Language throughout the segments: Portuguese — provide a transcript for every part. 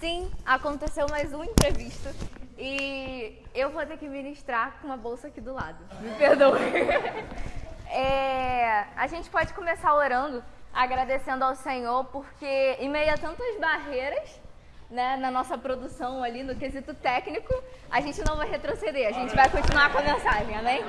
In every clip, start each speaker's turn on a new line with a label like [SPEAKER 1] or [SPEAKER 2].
[SPEAKER 1] Sim, aconteceu mais um imprevisto e eu vou ter que ministrar com uma bolsa aqui do lado. Me perdoe. A gente pode começar orando, agradecendo ao Senhor, porque em meio a tantas barreiras, né, na nossa produção ali, no quesito técnico, a gente não vai retroceder, a gente vai continuar com a mensagem, amém?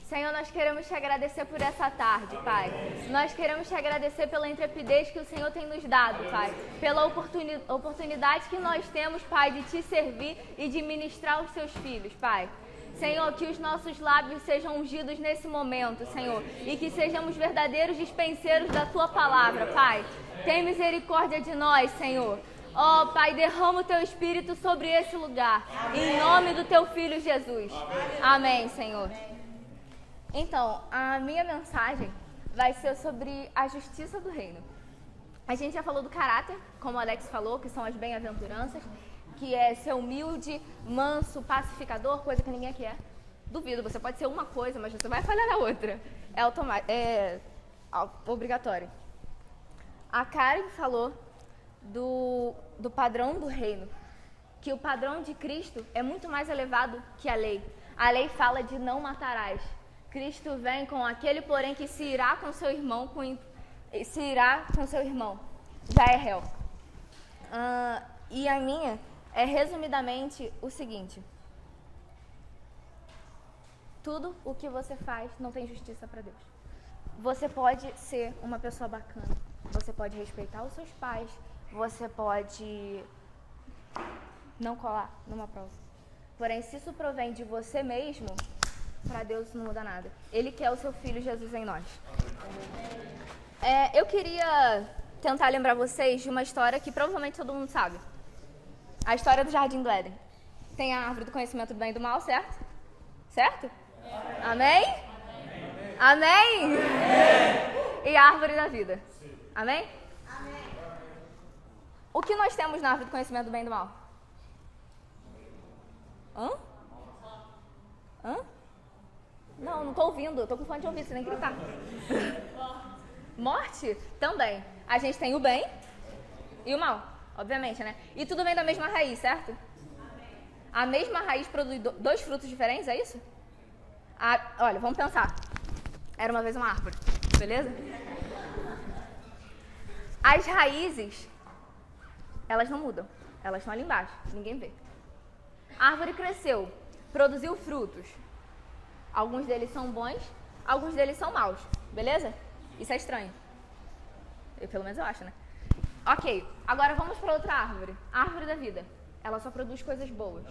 [SPEAKER 1] Senhor, nós queremos te agradecer por essa tarde, Pai. Nós queremos te agradecer pela intrepidez que o Senhor tem nos dado, Pai. Pela oportunidade que nós temos, Pai, de te servir e de ministrar aos teus filhos, Pai. Senhor, que os nossos lábios sejam ungidos nesse momento, Senhor, e que sejamos verdadeiros dispenseiros da tua palavra, Pai. Tem misericórdia de nós, Senhor. Ó, Pai, derrama o teu Espírito sobre esse lugar, em nome do teu Filho Jesus. Amém, Senhor. Então, a minha mensagem vai ser sobre a justiça do reino. A gente já falou do caráter, como o Alex falou, que são as bem-aventuranças, que é ser humilde, manso, pacificador, coisa que ninguém aqui é. Duvido, você pode ser uma coisa, mas você vai falhar na outra. É obrigatório. A Karen falou do padrão do reino, que o padrão de Cristo é muito mais elevado que a lei. A lei fala de não matarás. Cristo vem com aquele, porém, que se irá com seu irmão, já é réu. E a minha é resumidamente o seguinte: tudo o que você faz não tem justiça para Deus. Você pode ser uma pessoa bacana, você pode respeitar os seus pais, você pode não colar numa prova. Porém, se isso provém de você mesmo, para Deus isso não muda nada. Ele quer o seu Filho Jesus em nós. Eu queria tentar lembrar vocês de uma história que provavelmente todo mundo sabe. A história do Jardim do Éden. Tem a árvore do conhecimento do bem e do mal, certo? Certo? Amém? Amém? Amém? E a árvore da vida. Amém? Amém. O que nós temos na árvore do conhecimento do bem e do mal? Hã? Não estou ouvindo, eu estou com fone de ouvido, você nem gritar. Morte? Também. A gente tem o bem e o mal, obviamente, né? E tudo vem da mesma raiz, certo? Amém. A mesma raiz produz dois frutos diferentes, é isso? Olha, vamos pensar. Era uma vez uma árvore, beleza? As raízes, elas não mudam. Elas estão ali embaixo, ninguém vê. A árvore cresceu, produziu frutos. Alguns deles são bons, alguns deles são maus, beleza? Isso é estranho. Pelo menos eu acho, né? Ok, agora vamos para outra árvore. A árvore da vida. Ela só produz coisas boas,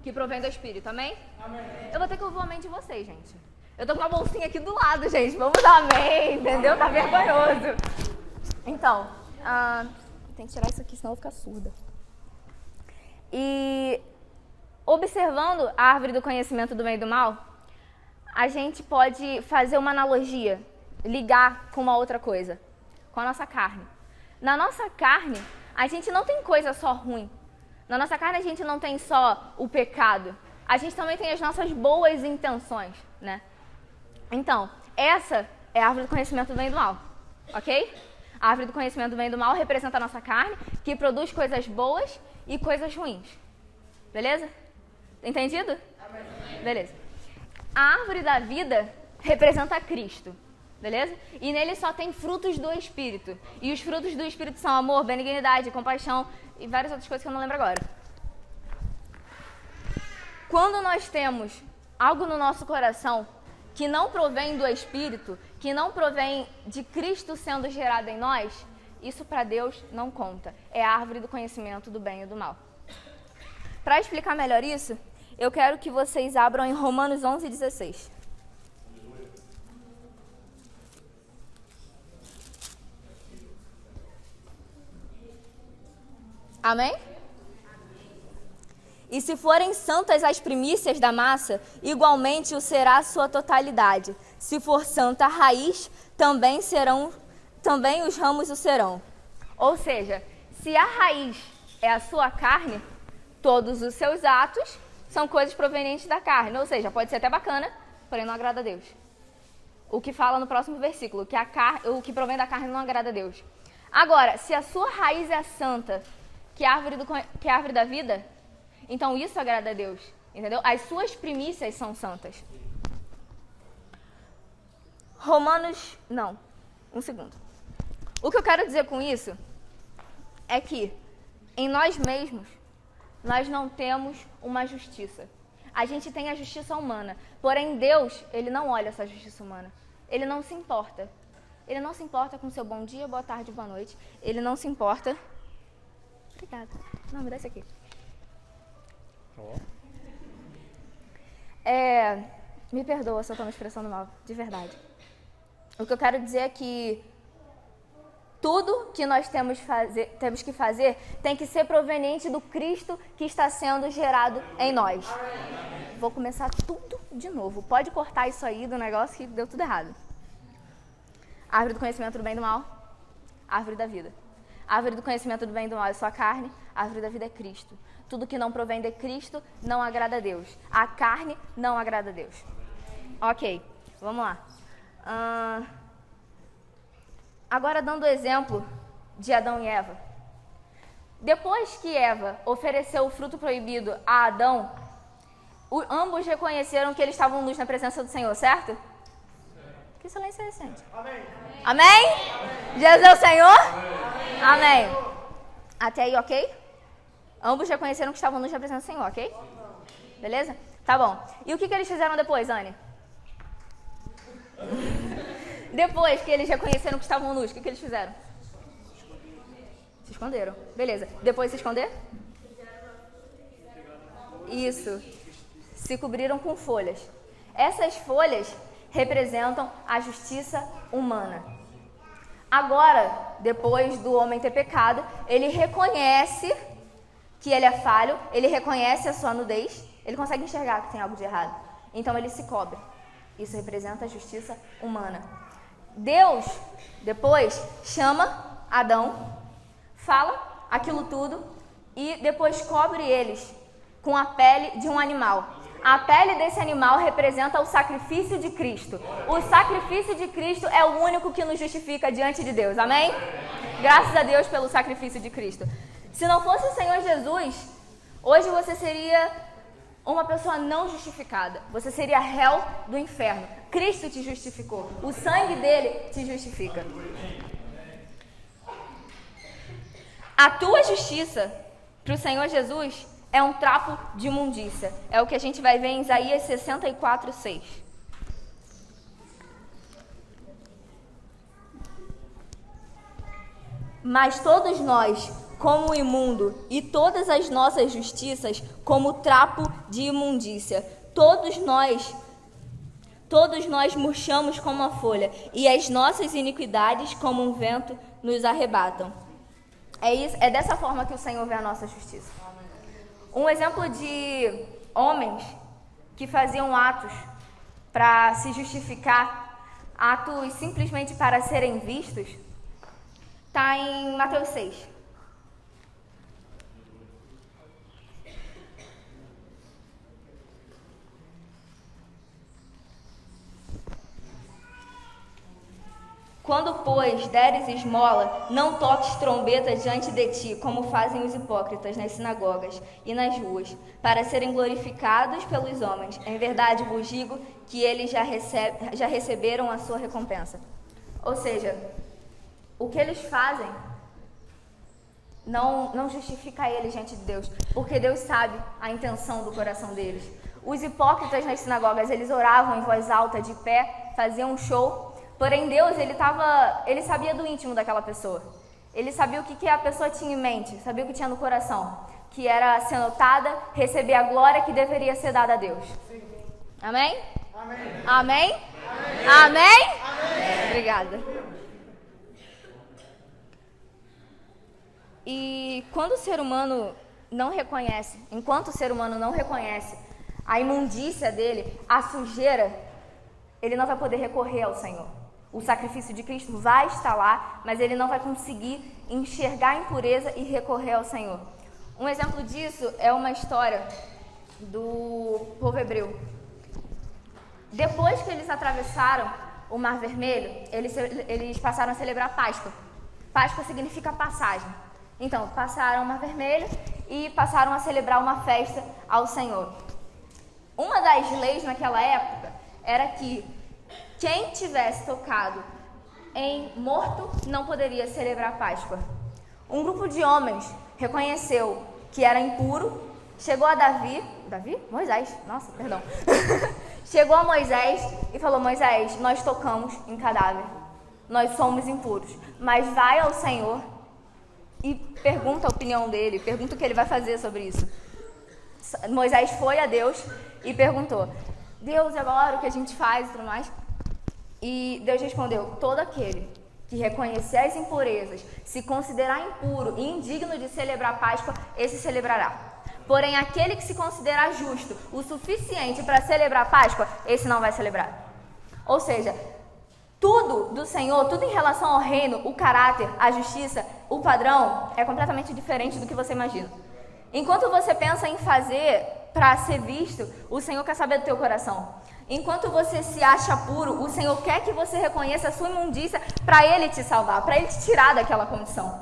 [SPEAKER 1] que provém do Espírito, amém? Amém. Eu vou ter que ouvir o amém de vocês, gente. Eu tô com uma bolsinha aqui do lado, gente. Vamos dar amém, entendeu? Tá vergonhoso. Então, tem que tirar isso aqui, senão eu vou ficar surda. E observando a árvore do conhecimento do bem e do mal, a gente pode fazer uma analogia, ligar com uma outra coisa, com a nossa carne. Na nossa carne, a gente não tem coisa só ruim. Na nossa carne, a gente não tem só o pecado. A gente também tem as nossas boas intenções, né? Então, essa é a árvore do conhecimento do bem e do mal, ok? A árvore do conhecimento do bem e do mal representa a nossa carne, que produz coisas boas e coisas ruins. Beleza? Entendido? Amém. Beleza. A árvore da vida representa Cristo, beleza? E nele só tem frutos do Espírito. E os frutos do Espírito são amor, benignidade, compaixão e várias outras coisas que eu não lembro agora. Quando nós temos algo no nosso coração que não provém do Espírito, que não provém de Cristo sendo gerado em nós, isso para Deus não conta. É a árvore do conhecimento do bem e do mal. Para explicar melhor isso, eu quero que vocês abram em Romanos 11:16. Amém? E se forem santas as primícias da massa, igualmente o será a sua totalidade. Se for santa a raiz, também os ramos o serão. Ou seja, se a raiz é a sua carne, todos os seus atos são coisas provenientes da carne, ou seja, pode ser até bacana, porém não agrada a Deus. O que fala no próximo versículo, que o que provém da carne não agrada a Deus. Agora, se a sua raiz é santa que é a árvore da vida, então isso agrada a Deus, entendeu? As suas primícias são santas. Um segundo. O que eu quero dizer com isso é que em nós mesmos, nós não temos uma justiça. A gente tem a justiça humana, porém Deus, Ele não olha essa justiça humana. Ele não se importa. Ele não se importa com seu bom dia, boa tarde, boa noite. Ele não se importa... Obrigada. Não, me dá esse aqui. Me perdoa se eu estou me expressando mal, de verdade. O que eu quero dizer é que tudo que nós temos que fazer tem que ser proveniente do Cristo que está sendo gerado em nós. Vou começar tudo de novo. Pode cortar isso aí do negócio que deu tudo errado. Árvore do conhecimento do bem e do mal, árvore da vida. Árvore do conhecimento do bem e do mal é sua carne, árvore da vida é Cristo. Tudo que não provém de Cristo não agrada a Deus. A carne não agrada a Deus. Ok, vamos lá. Agora dando o exemplo de Adão e Eva. Depois que Eva ofereceu o fruto proibido a Adão, ambos reconheceram que eles estavam nus na presença do Senhor, certo? Que silêncio é esse, gente? Amém. Amém? Jesus é o Senhor? Amém. Até aí, ok? Ambos reconheceram que estavam nus na presença do Senhor, ok? Beleza? Tá bom. E o que eles fizeram depois, Anne? Depois que eles reconheceram que estavam nus, o que eles fizeram? Se esconderam. Beleza. Depois de se esconder? Isso. Se cobriram com folhas. Essas folhas representam a justiça humana. Agora, depois do homem ter pecado, ele reconhece que ele é falho, ele reconhece a sua nudez, ele consegue enxergar que tem algo de errado. Então ele se cobre. Isso representa a justiça humana. Deus, depois, chama Adão, fala aquilo tudo e depois cobre eles com a pele de um animal. A pele desse animal representa o sacrifício de Cristo. O sacrifício de Cristo é o único que nos justifica diante de Deus. Amém? Graças a Deus pelo sacrifício de Cristo. Se não fosse o Senhor Jesus, hoje você seria uma pessoa não justificada. Você seria réu do inferno. Cristo te justificou. O sangue dele te justifica. A tua justiça para o Senhor Jesus é um trapo de imundícia. É o que a gente vai ver em Isaías 64:6. Mas todos nós, como imundo, e todas as nossas justiças, como trapo de imundícia. Todos nós murchamos como a folha, e as nossas iniquidades, como um vento, nos arrebatam. É dessa forma que o Senhor vê a nossa justiça. Um exemplo de homens que faziam atos para se justificar, atos simplesmente para serem vistos, está em Mateus 6. Quando, pois, deres esmola, não toques trombeta diante de ti, como fazem os hipócritas nas sinagogas e nas ruas, para serem glorificados pelos homens. Em verdade vos digo que eles já receberam a sua recompensa. Ou seja, o que eles fazem não justifica eles diante de Deus, porque Deus sabe a intenção do coração deles. Os hipócritas nas sinagogas, eles oravam em voz alta, de pé, faziam um show. Porém, Deus, ele sabia do íntimo daquela pessoa. Ele sabia o que a pessoa tinha em mente, sabia o que tinha no coração, que era ser notada, receber a glória que deveria ser dada a Deus. Amém? Amém? Amém? Amém? Amém? Amém? Obrigada. E quando o ser humano não reconhece, enquanto o ser humano não reconhece a imundícia dele, a sujeira, ele não vai poder recorrer ao Senhor. O sacrifício de Cristo vai estar lá, mas ele não vai conseguir enxergar a impureza e recorrer ao Senhor. Um exemplo disso é uma história do povo hebreu. Depois que eles atravessaram o Mar Vermelho, eles passaram a celebrar Páscoa. Páscoa significa passagem. Então, passaram o Mar Vermelho e passaram a celebrar uma festa ao Senhor. Uma das leis naquela época era que quem tivesse tocado em morto não poderia celebrar a Páscoa. Um grupo de homens reconheceu que era impuro, chegou a Moisés, nossa, perdão. Chegou a Moisés e falou: Moisés, nós tocamos em cadáver, nós somos impuros, mas vai ao Senhor e pergunta a opinião dele, pergunta o que ele vai fazer sobre isso. Moisés foi a Deus e perguntou: Deus, agora o que a gente faz e tudo mais? E Deus respondeu: todo aquele que reconhecer as impurezas, se considerar impuro e indigno de celebrar a Páscoa, esse celebrará. Porém, aquele que se considerar justo o suficiente para celebrar a Páscoa, esse não vai celebrar. Ou seja, tudo do Senhor, tudo em relação ao reino, o caráter, a justiça, o padrão, é completamente diferente do que você imagina. Enquanto você pensa em fazer para ser visto, o Senhor quer saber do teu coração. Enquanto você se acha puro, o Senhor quer que você reconheça a sua imundícia para Ele te salvar, para Ele te tirar daquela condição.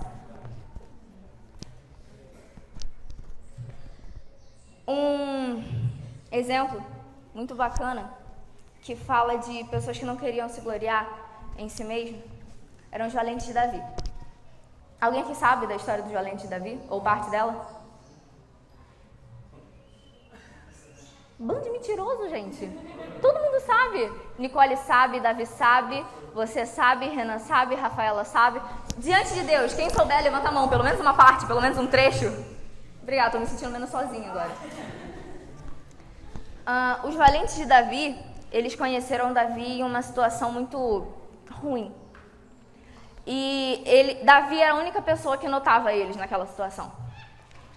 [SPEAKER 1] Um exemplo muito bacana que fala de pessoas que não queriam se gloriar em si mesmo eram os valentes de Davi. Alguém aqui sabe da história dos valentes de Davi? Ou parte dela? Bando de mentiroso, gente. Todo mundo sabe. Nicole sabe, Davi sabe, você sabe, Renan sabe, Rafaela sabe. Diante de Deus, quem souber, levanta a mão. Pelo menos uma parte, pelo menos um trecho. Obrigada, tô me sentindo menos sozinha agora. Os valentes de Davi, eles conheceram Davi em uma situação muito ruim. E Davi era a única pessoa que notava eles naquela situação.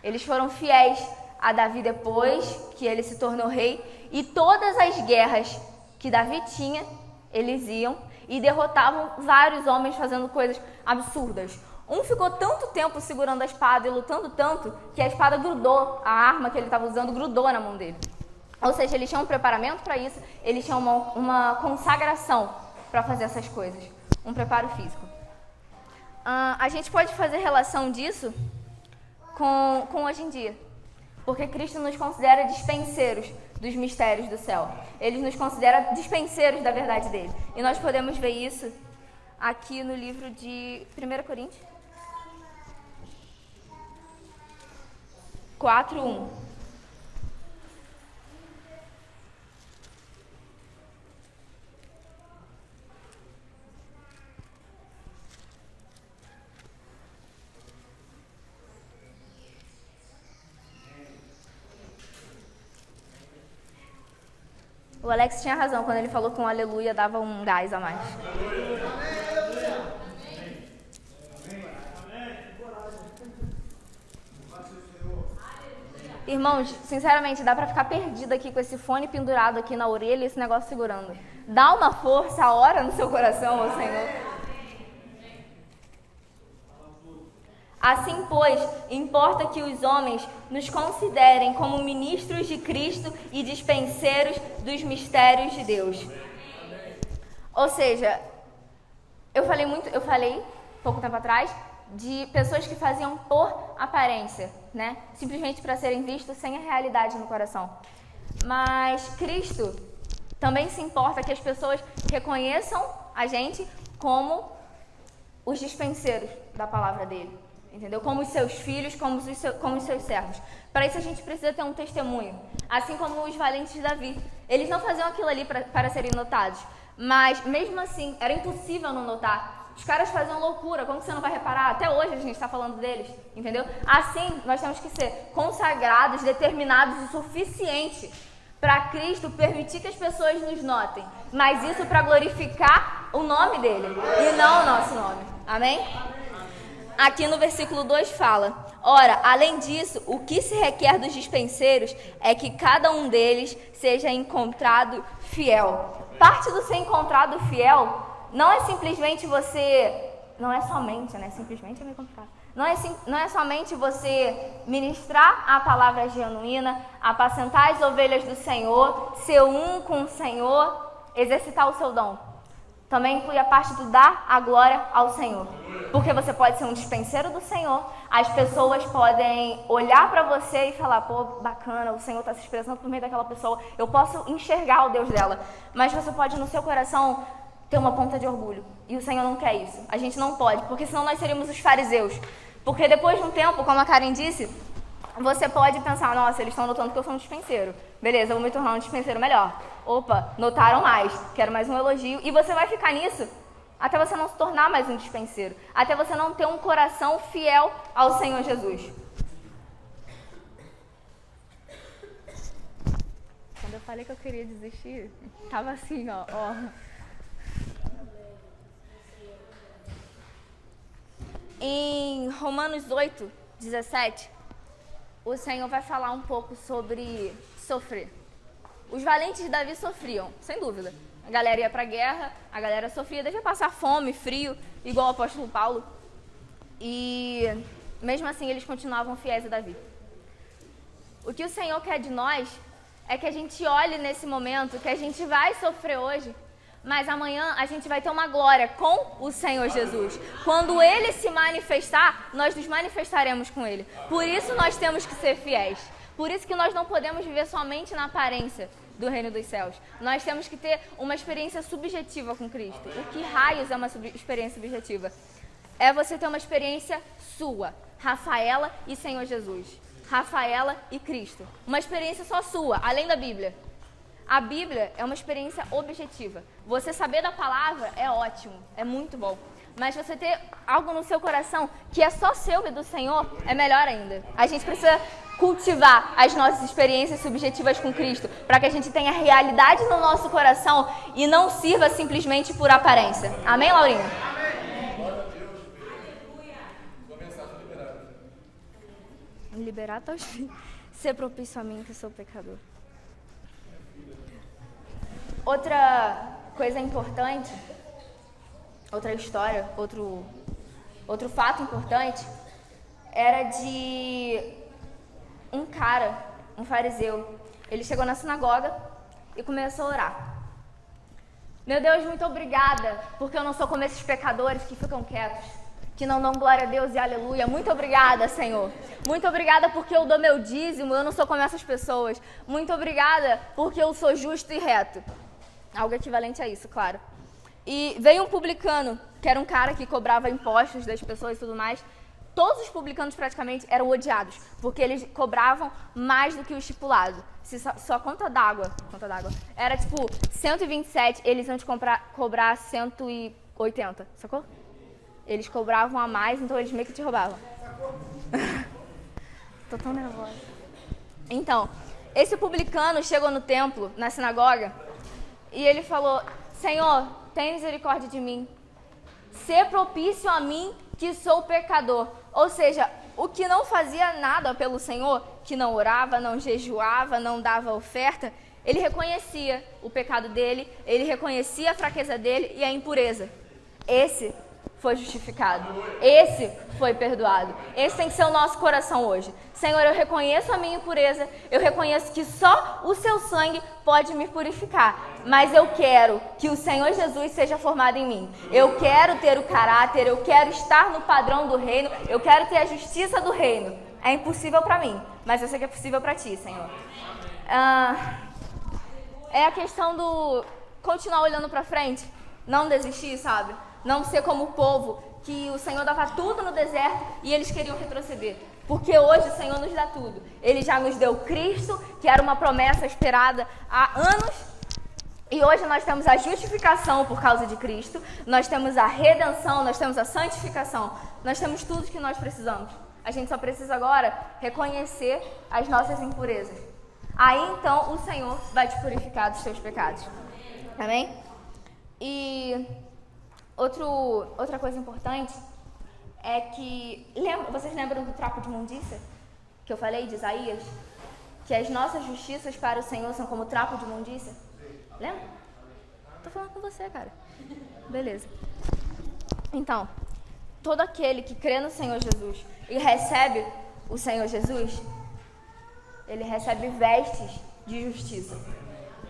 [SPEAKER 1] Eles foram fiéis a Davi depois que ele se tornou rei, e todas as guerras que Davi tinha, eles iam e derrotavam vários homens fazendo coisas absurdas. Um ficou tanto tempo segurando a espada e lutando tanto que a espada grudou, a arma que ele estava usando grudou na mão dele. Ou seja, eles tinham um preparamento para isso, eles tinham uma consagração para fazer essas coisas, um preparo físico. A gente pode fazer relação disso com hoje em dia. Porque Cristo nos considera dispenseiros dos mistérios do céu. Ele nos considera dispenseiros da verdade dele. E nós podemos ver isso aqui no livro de 1 Coríntios 4:1. O Alex tinha razão quando ele falou que um aleluia dava um gás a mais. Irmãos, sinceramente, dá pra ficar perdido aqui com esse fone pendurado aqui na orelha e esse negócio segurando. Dá uma força, ora no seu coração, ó Senhor. Assim, pois, importa que os homens nos considerem como ministros de Cristo e dispenseiros dos mistérios de Deus. Ou seja, eu falei pouco tempo atrás de pessoas que faziam por aparência, né? Simplesmente para serem vistos sem a realidade no coração. Mas Cristo também se importa que as pessoas reconheçam a gente como os dispenseiros da palavra dele. Entendeu? Como os seus filhos, como os seus servos. Para isso a gente precisa ter um testemunho. Assim como os valentes de Davi. Eles não faziam aquilo ali para serem notados. Mas mesmo assim, era impossível não notar. Os caras faziam loucura, como que você não vai reparar? Até hoje a gente está falando deles, entendeu? Assim, nós temos que ser consagrados, determinados o suficiente para Cristo permitir que as pessoas nos notem. Mas isso para glorificar o nome dele e não o nosso nome. Amém? Aqui no versículo 2 fala: ora, além disso, o que se requer dos dispenseiros é que cada um deles seja encontrado fiel. Parte do ser encontrado fiel não é simplesmente você... Não é somente, né? Simplesmente é meio complicado. Não é somente você ministrar a palavra genuína, apacentar as ovelhas do Senhor, ser um com o Senhor, exercitar o seu dom. Também inclui a parte do dar a glória ao Senhor. Porque você pode ser um dispenseiro do Senhor, as pessoas podem olhar para você e falar, pô, bacana, o Senhor está se expressando por meio daquela pessoa, eu posso enxergar o Deus dela. Mas você pode no seu coração ter uma ponta de orgulho. E o Senhor não quer isso. A gente não pode, porque senão nós seríamos os fariseus. Porque depois de um tempo, como a Karen disse, você pode pensar, nossa, eles estão notando que eu sou um dispenseiro. Beleza, eu vou me tornar um dispenseiro melhor. Opa, notaram mais, quero mais um elogio. E você vai ficar nisso até você não se tornar mais um dispenseiro. Até você não ter um coração fiel ao Senhor Jesus. Quando eu falei que eu queria desistir, tava assim, ó. Em Romanos 8, 17, o Senhor vai falar um pouco sobre sofrer. Os valentes de Davi sofriam, sem dúvida. A galera ia pra guerra, a galera sofria, devia passar fome, frio, igual o apóstolo Paulo. E mesmo assim eles continuavam fiéis a Davi. O que o Senhor quer de nós é que a gente olhe nesse momento, que a gente vai sofrer hoje, mas amanhã a gente vai ter uma glória com o Senhor Jesus. Quando Ele se manifestar, nós nos manifestaremos com Ele. Por isso nós temos que ser fiéis. Por isso que nós não podemos viver somente na aparência do reino dos céus. Nós temos que ter uma experiência subjetiva com Cristo. O que raios é uma experiência subjetiva? É você ter uma experiência sua, Rafaela e Senhor Jesus. Rafaela e Cristo. Uma experiência só sua, além da Bíblia. A Bíblia é uma experiência objetiva. Você saber da palavra é ótimo, é muito bom. Mas você ter algo no seu coração que é só seu e do Senhor é melhor ainda. A gente precisa cultivar as nossas experiências subjetivas com Cristo para que a gente tenha realidade no nosso coração e não sirva simplesmente por aparência. Amém, Laurinha? Liberar teus filhos. Ser propício a mim, que sou pecador. Outra coisa importante, outra história, outro fato importante, era de um cara, um fariseu. Ele chegou na sinagoga e começou a orar. Meu Deus, muito obrigada, porque eu não sou como esses pecadores que ficam quietos, que não dão glória a Deus e aleluia. Muito obrigada, Senhor. Muito obrigada porque eu dou meu dízimo, eu não sou como essas pessoas. Muito obrigada porque eu sou justo e reto. Algo equivalente a isso, claro. E veio um publicano, que era um cara que cobrava impostos das pessoas e tudo mais. Todos os publicanos praticamente eram odiados, porque eles cobravam mais do que o estipulado. Se só conta d'água era tipo 127, eles iam te cobrar 180, sacou? Eles cobravam a mais, então eles meio que te roubavam. Tô tão nervosa. Então, esse publicano chegou no templo, na sinagoga, e ele falou, Senhor, tem misericórdia de mim. Ser propício a mim, que sou pecador. Ou seja, o que não fazia nada pelo Senhor, que não orava, não jejuava, não dava oferta, ele reconhecia o pecado dele, ele reconhecia a fraqueza dele e a impureza. Esse foi justificado. Esse foi perdoado. Esse tem que ser o nosso coração hoje. Senhor, eu reconheço a minha impureza, eu reconheço que só o seu sangue pode me purificar, mas eu quero que o Senhor Jesus seja formado em mim. Eu quero ter o caráter, eu quero estar no padrão do reino, eu quero ter a justiça do reino. É impossível para mim, mas eu sei que é possível para ti, Senhor. É a questão do continuar olhando para frente, não desistir, sabe? Não ser como o povo, que o Senhor dava tudo no deserto e eles queriam retroceder. Porque hoje o Senhor nos dá tudo. Ele já nos deu Cristo, que era uma promessa esperada há anos. E hoje nós temos a justificação por causa de Cristo. Nós temos a redenção, nós temos a santificação. Nós temos tudo que nós precisamos. A gente só precisa agora reconhecer as nossas impurezas. Aí então o Senhor vai te purificar dos seus pecados. Amém? E outra coisa importante é que, vocês lembram do trapo de imundícia que eu falei de Isaías? Que as nossas justiças para o Senhor são como trapo de imundícia? Lembra? Tô falando com você, cara. Beleza. Então, todo aquele que crê no Senhor Jesus e recebe o Senhor Jesus, ele recebe vestes de justiça.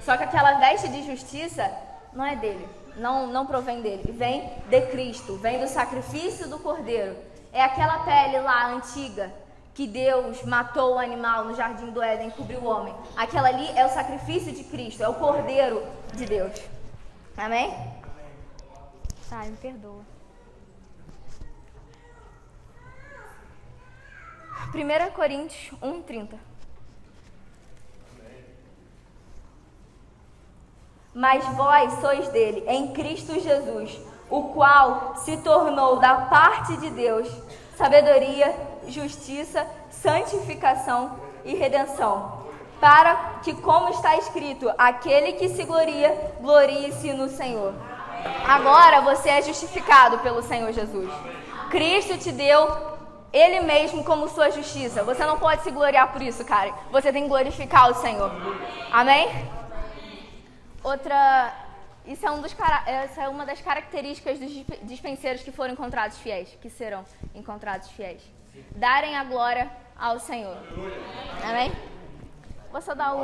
[SPEAKER 1] Só que aquela veste de justiça não é dele. não provém dele, vem de Cristo, vem do sacrifício do Cordeiro. É aquela pele lá antiga que Deus matou o animal no jardim do Éden e cobriu o homem. Aquela ali é o sacrifício de Cristo, é o Cordeiro de Deus. Amém? Tá, me perdoa. 1 Coríntios 1:30. Mas vós sois dele, em Cristo Jesus, o qual se tornou da parte de Deus sabedoria, justiça, santificação e redenção, para que, como está escrito, aquele que se gloria, glorie-se no Senhor. Agora você é justificado pelo Senhor Jesus. Cristo te deu Ele mesmo como sua justiça. Você não pode se gloriar por isso, cara. Você tem que glorificar o Senhor. Amém? Essa é uma das características dos dispenseiros que foram encontrados fiéis, que serão encontrados fiéis. Darem a glória ao Senhor. Amém? Vou só dar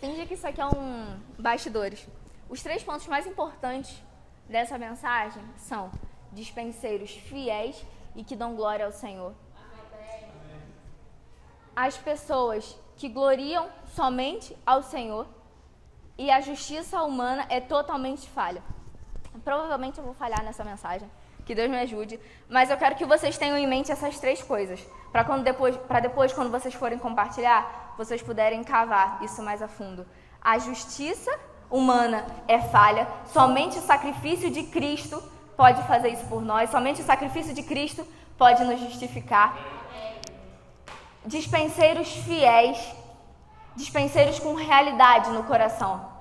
[SPEAKER 1] finge que isso aqui é um bastidores. Os 3 pontos mais importantes dessa mensagem são dispenseiros fiéis e que dão glória ao Senhor. As pessoas que gloriam somente ao Senhor e a justiça humana é totalmente falha. Provavelmente eu vou falhar nessa mensagem, que Deus me ajude, mas eu quero que vocês tenham em mente essas 3 coisas, para depois, quando vocês forem compartilhar, vocês puderem cavar isso mais a fundo. A justiça humana é falha, somente o sacrifício de Cristo pode fazer isso por nós, somente o sacrifício de Cristo pode nos justificar. Dispenseiros fiéis, dispenseiros com realidade no coração.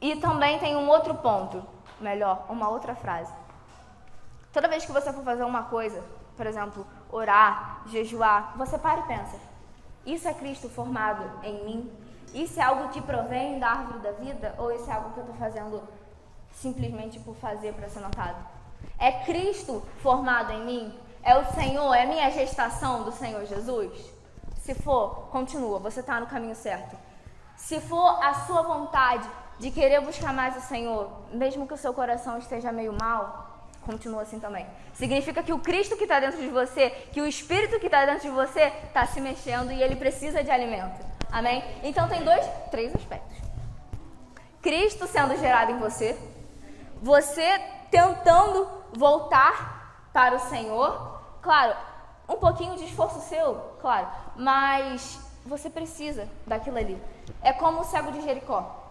[SPEAKER 1] E também tem um outro ponto, uma outra frase. Toda vez que você for fazer uma coisa, por exemplo, orar, jejuar, você para e pensa: isso é Cristo formado em mim? Isso é algo que provém da árvore da vida? Ou isso é algo que eu estou fazendo simplesmente por fazer, para ser notado? É Cristo formado em mim? É o Senhor? É a minha gestação do Senhor Jesus? Se for, continua, você está no caminho certo. Se for a sua vontade de querer buscar mais o Senhor, mesmo que o seu coração esteja meio mal, continua assim também. Significa que o Cristo que está dentro de você, que o Espírito que está dentro de você, está se mexendo e ele precisa de alimento. Amém? Então tem 3 aspectos. Cristo sendo gerado em você, você tentando voltar para o Senhor, claro, um pouquinho de esforço seu, claro, mas você precisa daquilo ali. É como o cego de Jericó.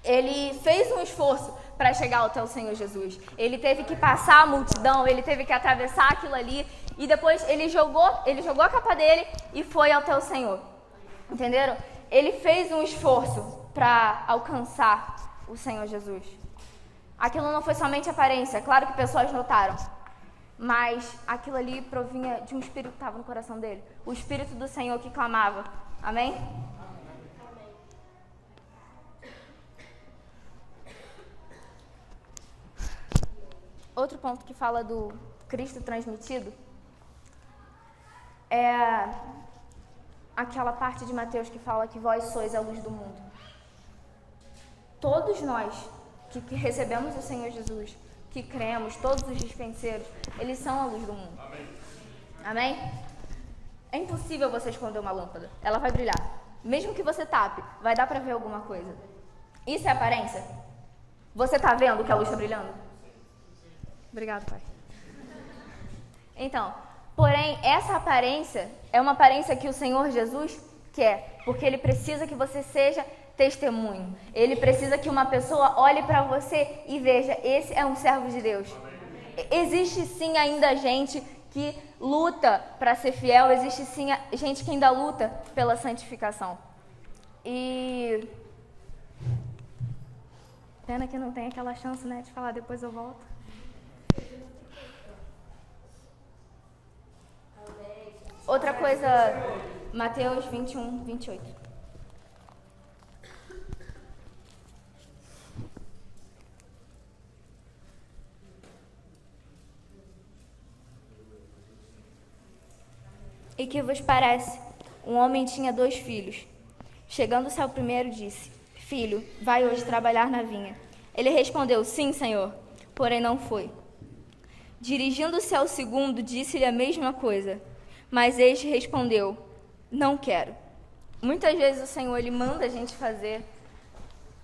[SPEAKER 1] Ele fez um esforço para chegar até o Senhor Jesus. Ele teve que passar a multidão, ele teve que atravessar aquilo ali e depois ele jogou a capa dele e foi até o Senhor. Entenderam? Ele fez um esforço para alcançar o Senhor Jesus. Aquilo não foi somente aparência, claro que pessoas notaram, mas aquilo ali provinha de um espírito que estava no coração dele, o Espírito do Senhor que clamava. Amém? Outro ponto que fala do Cristo transmitido é aquela parte de Mateus que fala que vós sois a luz do mundo. Todos nós que recebemos o Senhor Jesus, que cremos, todos os dispenseiros, eles são a luz do mundo. Amém? É impossível você esconder uma lâmpada, ela vai brilhar. Mesmo que você tape, vai dar para ver alguma coisa. Isso é aparência? Você está vendo que a luz está brilhando? Obrigado, Pai. Então, porém, essa aparência é uma aparência que o Senhor Jesus quer, porque Ele precisa que você seja testemunho. Ele precisa que uma pessoa olhe para você e veja, esse é um servo de Deus. Existe sim ainda gente que luta para ser fiel, existe sim gente que ainda luta pela santificação. E pena que não tem aquela chance, né, de falar depois eu volto. Outra coisa, Mateus 21, 28. E que vos parece? Um homem tinha 2 filhos. Chegando-se ao primeiro, disse: Filho, vai hoje trabalhar na vinha. Ele respondeu: sim, Senhor, porém não foi. Dirigindo-se ao segundo, disse-lhe a mesma coisa, mas este respondeu: não quero. Muitas vezes o Senhor, Ele manda a gente fazer,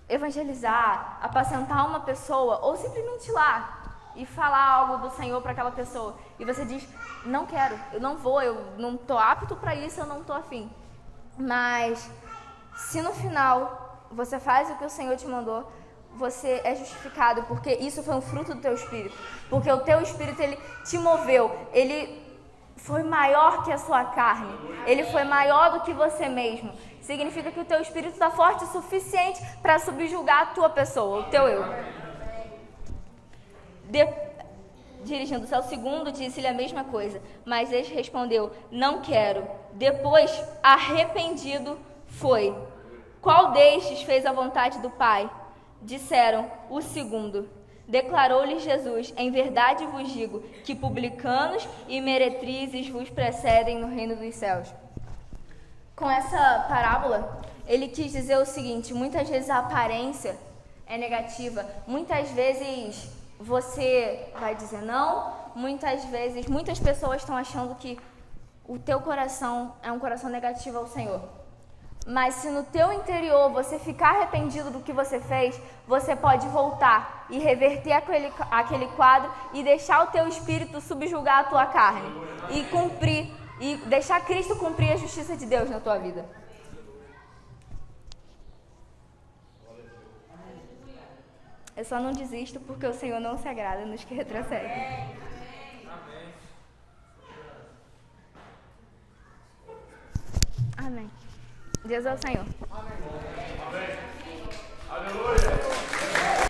[SPEAKER 1] evangelizar, apacentar uma pessoa, ou simplesmente ir lá e falar algo do Senhor para aquela pessoa. E você diz: não quero, eu não vou, eu não estou apto para isso, eu não estou afim. Mas se no final você faz o que o Senhor te mandou, você é justificado, porque isso foi um fruto do teu espírito. Porque o teu espírito, ele te moveu, ele foi maior que a sua carne, ele foi maior do que você mesmo. Significa que o teu espírito está forte o suficiente para subjugar a tua pessoa, o teu eu. Dirigindo-se ao segundo, disse-lhe a mesma coisa, mas este respondeu: não quero. Depois, arrependido, foi. Qual destes fez a vontade do Pai? Disseram: o segundo. Declarou-lhes Jesus: em verdade vos digo que publicanos e meretrizes vos precedem no reino dos céus. Com essa parábola, ele quis dizer o seguinte: muitas vezes a aparência é negativa, muitas vezes você vai dizer não, muitas vezes, muitas pessoas estão achando que o teu coração é um coração negativo ao Senhor. Mas se no teu interior você ficar arrependido do que você fez, você pode voltar e reverter aquele quadro e deixar o teu espírito subjugar a tua carne e cumprir, e deixar Cristo cumprir a justiça de Deus na tua vida. Eu só não desisto porque o Senhor não se agrada nos que retrocedem. Amém. Deus é o Senhor. Amém.